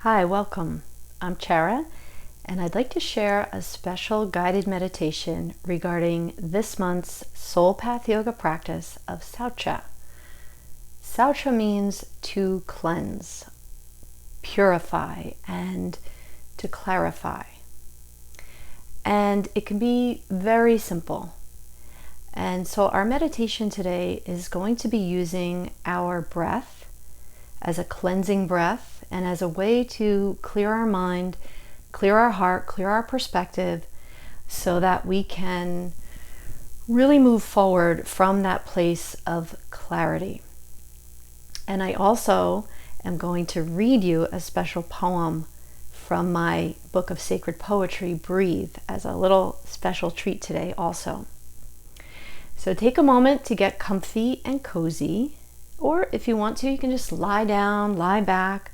Hi, welcome. I'm Chara, and I'd like to share a special guided meditation regarding this month's Soul Path Yoga practice of Saucha. Saucha means to cleanse, purify, and to clarify. And it can be very simple. And so our meditation today is going to be using our breath as a cleansing breath and as a way to clear our mind, clear our heart, clear our perspective, so that we can really move forward from that place of clarity. And I also am going to read you a special poem from my book of sacred poetry, Breathe, as a little special treat today also. So take a moment to get comfy and cozy, or if you want to, you can just lie down, lie back,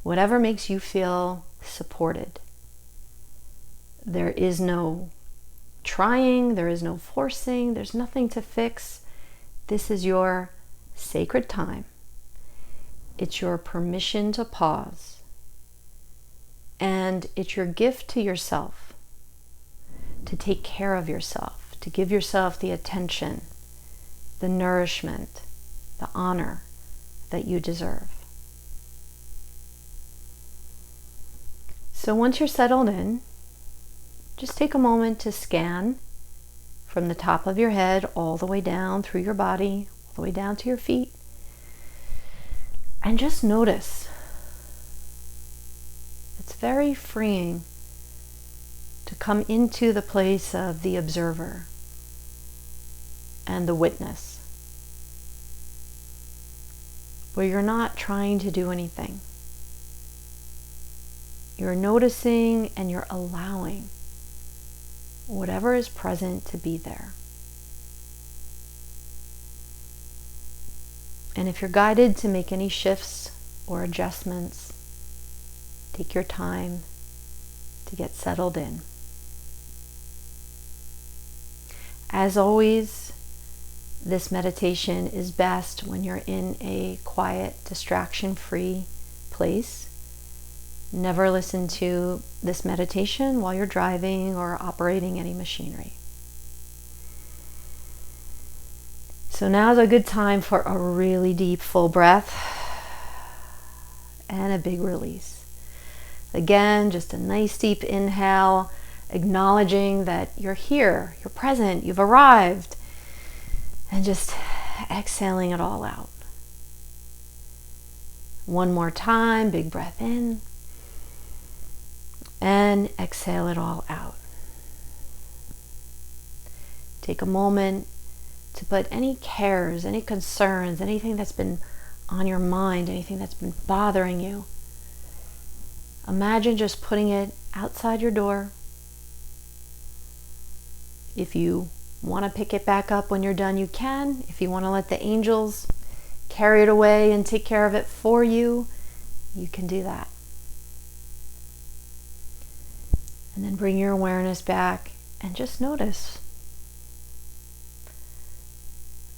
whatever makes you feel supported. There is no trying, there is no forcing, there's nothing to fix. This is your sacred time. It's your permission to pause. And it's your gift to yourself, to take care of yourself, to give yourself the attention, the nourishment, the honor that you deserve. So once you're settled in, just take a moment to scan from the top of your head all the way down through your body, all the way down to your feet, and just notice. It's very freeing to come into the place of the observer and the witness, where you're not trying to do anything. You're noticing and you're allowing whatever is present to be there. And if you're guided to make any shifts or adjustments, take your time to get settled in. As always, this meditation is best when you're in a quiet, distraction-free place. Never listen to this meditation while you're driving or operating any machinery. So now is a good time for a really deep, full breath and a big release. Again, just a nice deep inhale, acknowledging that you're here, you're present, you've arrived, and just exhaling it all out. One more time, big breath in, and exhale it all out. Take a moment to put any cares, any concerns, anything that's been on your mind, anything that's been bothering you. Imagine just putting it outside your door. If you want to pick it back up when you're done, you can. If you want to let the angels carry it away and take care of it for you, you can do that. And then bring your awareness back and just notice.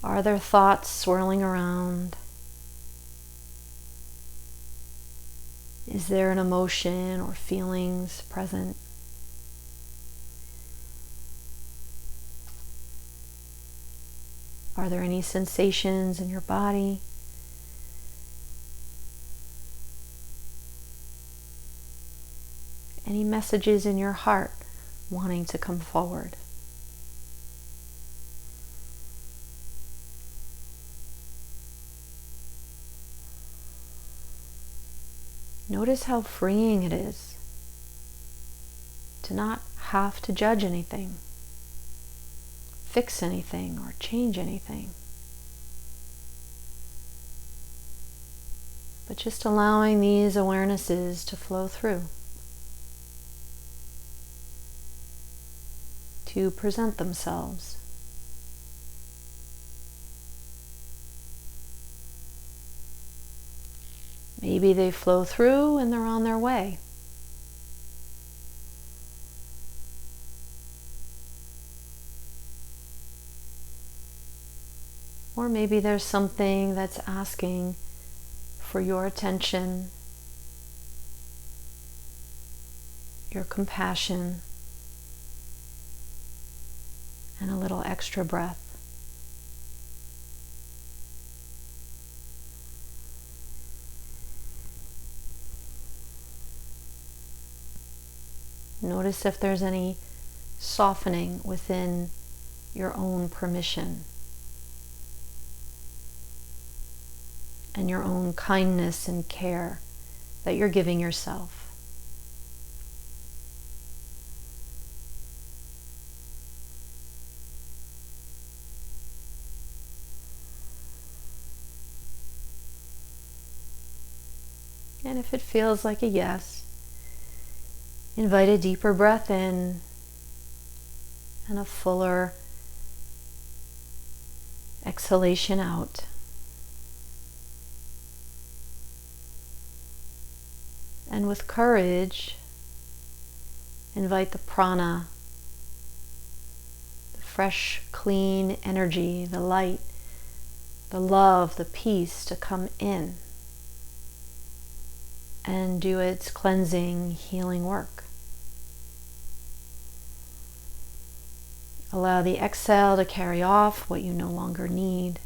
Are there thoughts swirling around? Is there an emotion or feelings present? Are there any sensations in your body? Any messages in your heart wanting to come forward? Notice how freeing it is to not have to judge anything, fix anything, or change anything. But just allowing these awarenesses to flow through, to present themselves. Maybe they flow through and they're on their way. Or maybe there's something that's asking for your attention your compassion, and a little extra breath. Notice if there's any softening within your own permission and your own kindness and care that you're giving yourself. And if it feels like a yes, invite a deeper breath in and a fuller exhalation out. And with courage, invite the prana, the fresh, clean energy, the light, the love, the peace to come in and do its cleansing, healing work. Allow the exhale to carry off what you no longer need.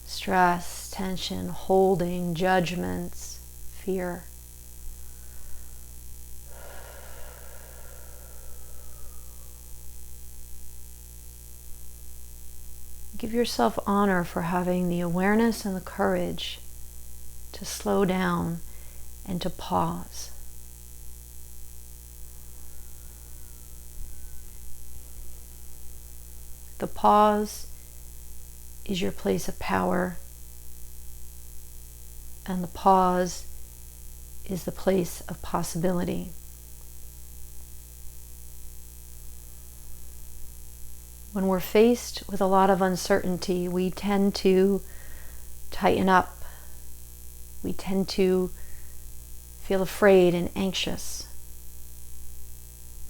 Stress, tension, holding, judgments, fear. Give yourself honor for having the awareness and the courage to slow down and to pause. The pause is your place of power, and the pause is the place of possibility. When we're faced with a lot of uncertainty, we tend to tighten up. We tend to feel afraid and anxious,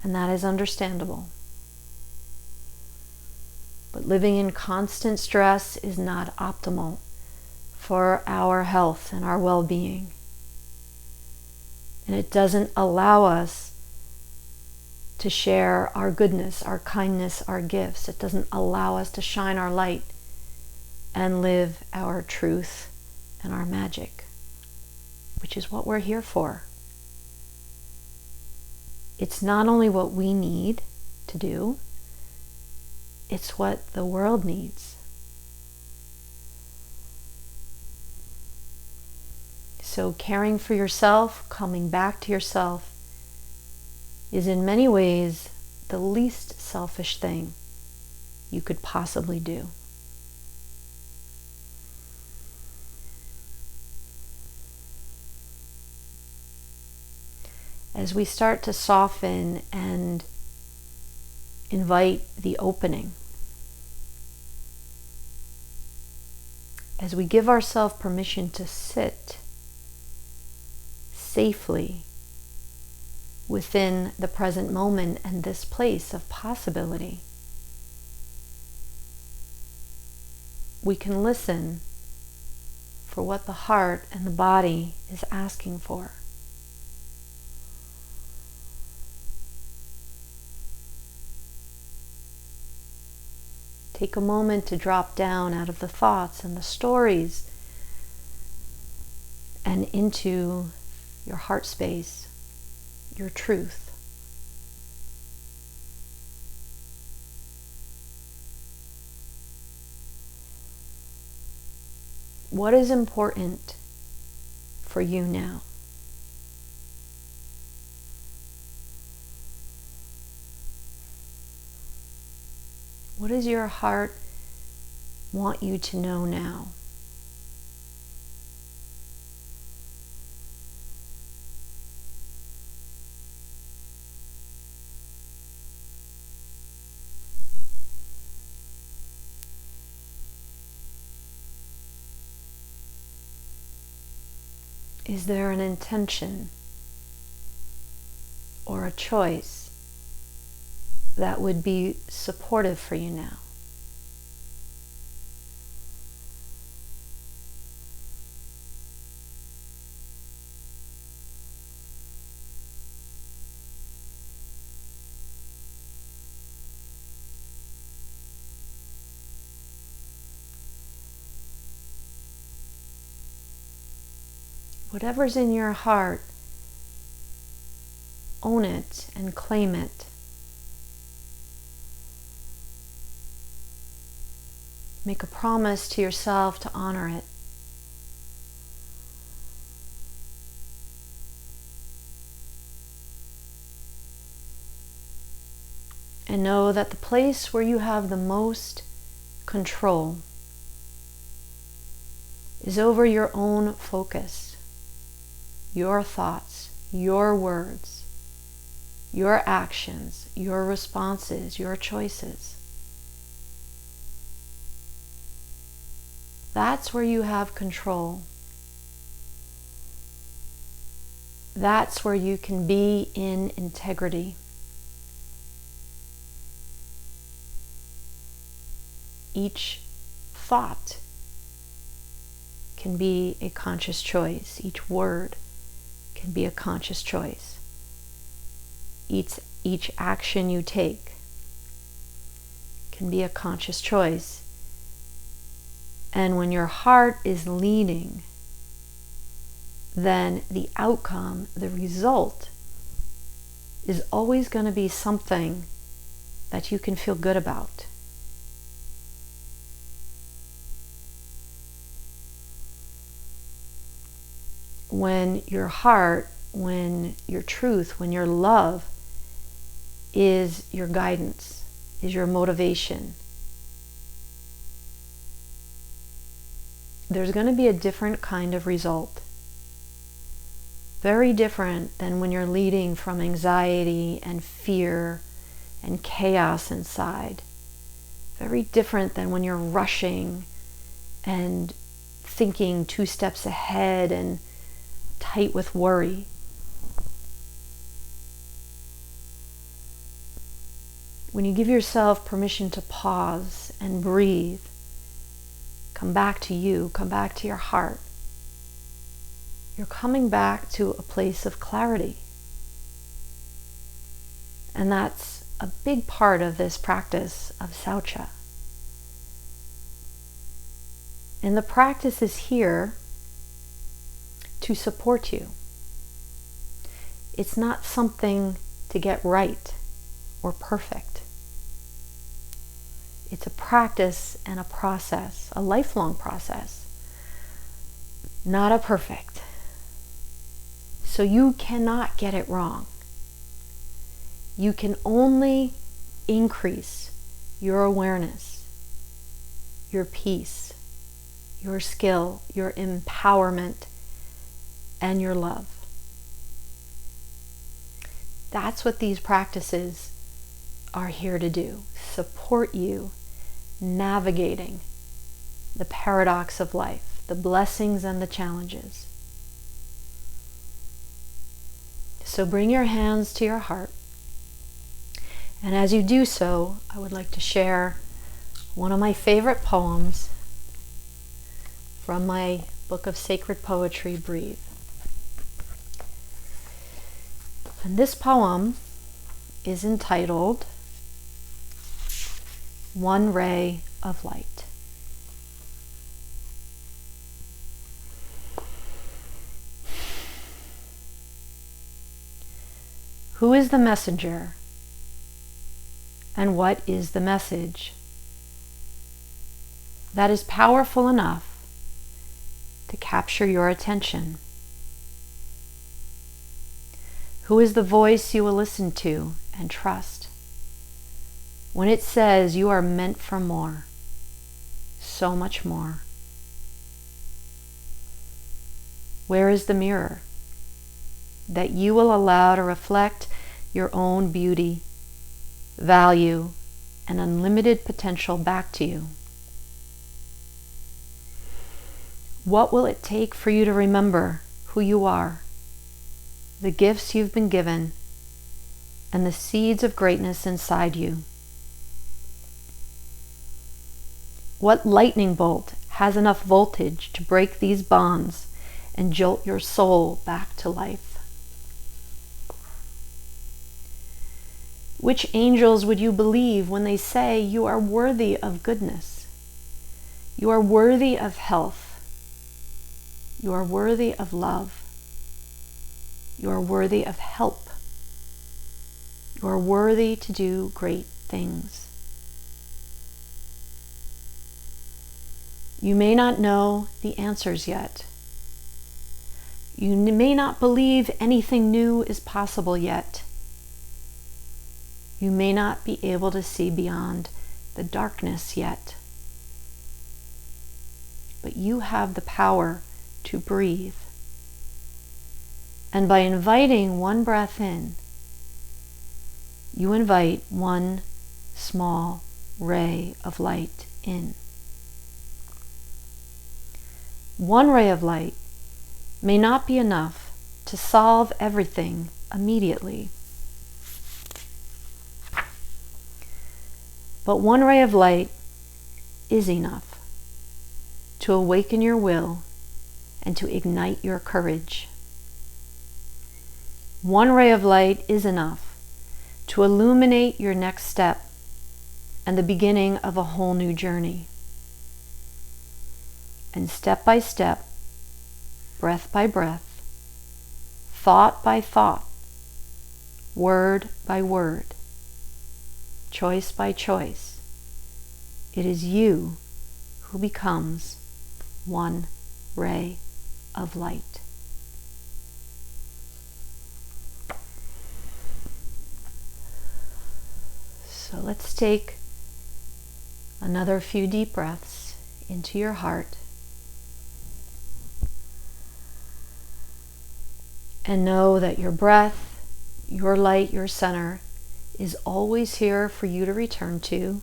and that is understandable. But living in constant stress is not optimal for our health and our well-being. And it doesn't allow us to share our goodness, our kindness, our gifts. It doesn't allow us to shine our light and live our truth and our magic, which is what we're here for. It's not only what we need to do, it's what the world needs. So caring for yourself, coming back to yourself, is in many ways the least selfish thing you could possibly do. As we start to soften and invite the opening, as we give ourselves permission to sit safely within the present moment and this place of possibility, we can listen for what the heart and the body is asking for. Take a moment to drop down out of the thoughts and the stories and into your heart space, your truth. What is important for you now? What does your heart want you to know now? Is there an intention or a choice that would be supportive for you now? Whatever's in your heart, own it and claim it. Make a promise to yourself to honor it. And know that the place where you have the most control is over your own focus, your thoughts, your words, your actions, your responses, your choices. That's where you have control. That's where you can be in integrity. Each thought can be a conscious choice. Each word can be a conscious choice. Each action you take can be a conscious choice. And when your heart is leading, then the outcome, the result, is always going to be something that you can feel good about. When your heart, when your truth, when your love is your guidance, is your motivation, there's going to be a different kind of result. Very different than when you're leading from anxiety and fear and chaos inside. Very different than when you're rushing and thinking 2 steps ahead and tight with worry. When you give yourself permission to pause and breathe, come back to you, come back to your heart, you're coming back to a place of clarity. And that's a big part of this practice of saucha. And the practice is here to support you. It's not something to get right or perfect. It's a practice and a process, a lifelong process, not a perfect. So you cannot get it wrong. You can only increase your awareness, your peace, your skill, your empowerment, and your love. That's what these practices are here to do. Support you navigating the paradox of life, the blessings and the challenges. So bring your hands to your heart. And as you do so, I would like to share one of my favorite poems from my book of sacred poetry, Breathe. And this poem is entitled One Ray of Light. Who is the messenger? And what is the message that is powerful enough to capture your attention? Who is the voice you will listen to and trust when it says you are meant for more, so much more? Where is the mirror that you will allow to reflect your own beauty, value, and unlimited potential back to you? What will it take for you to remember who you are, the gifts you've been given, and the seeds of greatness inside you? What lightning bolt has enough voltage to break these bonds and jolt your soul back to life? Which angels would you believe when they say you are worthy of goodness? You are worthy of health. You are worthy of love. You are worthy of help. You are worthy to do great things. You may not know the answers yet. You may not believe anything new is possible yet. You may not be able to see beyond the darkness yet. But you have the power to breathe. And by inviting one breath in, you invite one small ray of light in. One ray of light may not be enough to solve everything immediately. But one ray of light is enough to awaken your will and to ignite your courage. One ray of light is enough to illuminate your next step and the beginning of a whole new journey. And step by step, breath by breath, thought by thought, word by word, choice by choice, it is you who becomes one ray of light. So let's take another few deep breaths into your heart. And know that your breath, your light, your center is always here for you to return to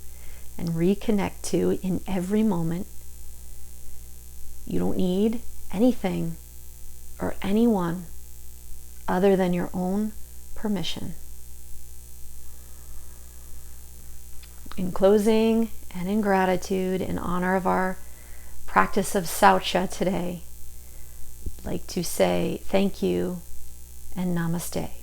and reconnect to in every moment. You don't need anything or anyone other than your own permission. In closing and in gratitude, in honor of our practice of Saucha today, I'd like to say thank you and namaste.